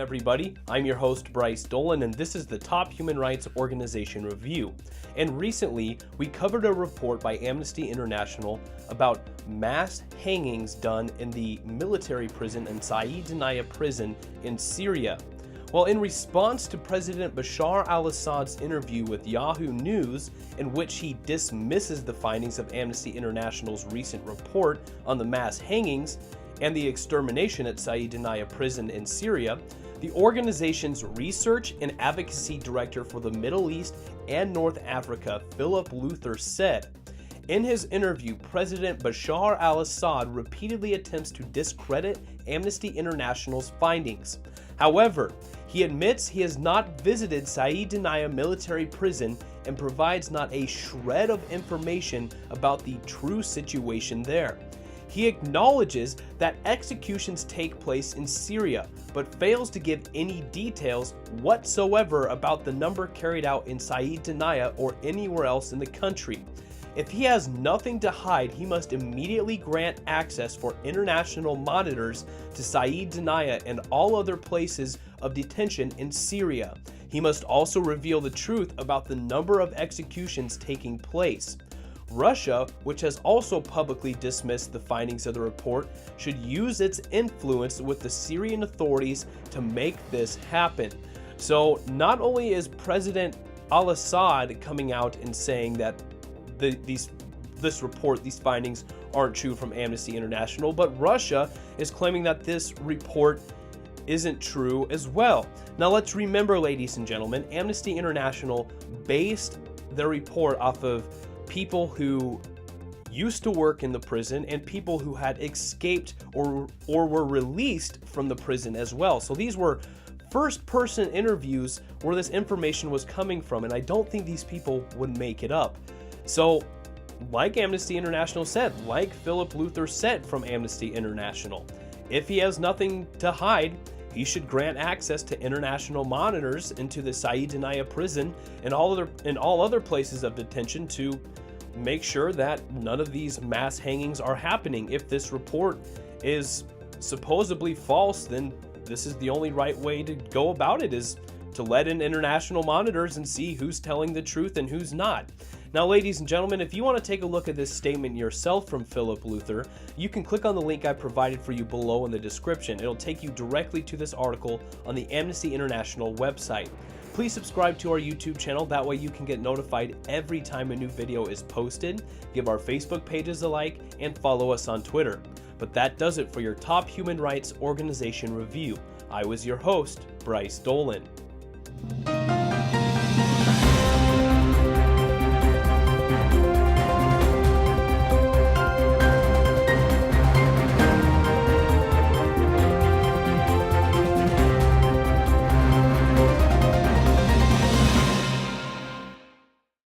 everybody. I'm your host, Bryce Dolan, and this is the Top Human Rights Organization Review. And recently, we covered a report by Amnesty International about mass hangings done in the military prison in Saydnaya prison in Syria. Well, in response to President Bashar al-Assad's interview with Yahoo News, in which he dismisses the findings of Amnesty International's recent report on the mass hangings and the extermination at Saydnaya prison in Syria, the organization's Research and Advocacy Director for the Middle East and North Africa, Philip Luther, said, in his interview, President Bashar al-Assad repeatedly attempts to discredit Amnesty International's findings. However, he admits he has not visited Saydnaya military prison and provides not a shred of information about the true situation there. He acknowledges that executions take place in Syria, but fails to give any details whatsoever about the number carried out in Saydnaya or anywhere else in the country. If he has nothing to hide, he must immediately grant access for international monitors to Saydnaya and all other places of detention in Syria. He must also reveal the truth about the number of executions taking place. Russia, which has also publicly dismissed the findings of the report, should use its influence with the Syrian authorities to make this happen. So not only is President al-Assad coming out and saying that these findings aren't true from Amnesty International, but Russia is claiming that this report isn't true as well. Now let's remember, ladies and gentlemen, Amnesty International based their report off of people who used to work in the prison and people who had escaped or were released from the prison as well. So these were first-person interviews where this information was coming from, and I don't think these people would make it up. So, like Amnesty International said, like Philip Luther said from Amnesty International, if he has nothing to hide, he should grant access to international monitors into the Saydnaya prison and all other places of detention to make sure that none of these mass hangings are happening. If this report is supposedly false, then this is the only right way to go about it, is to let in international monitors and see who's telling the truth and who's not. Now, ladies and gentlemen, if you want to take a look at this statement yourself from Philip Luther, you can click on the link I provided for you below in the description. It'll take you directly to this article on the Amnesty International website. Please subscribe to our YouTube channel, that way you can get notified every time a new video is posted. Give our Facebook pages a like and follow us on Twitter. But that does it for your Top Human Rights Organization Review. I was your host, Bryce Dolan.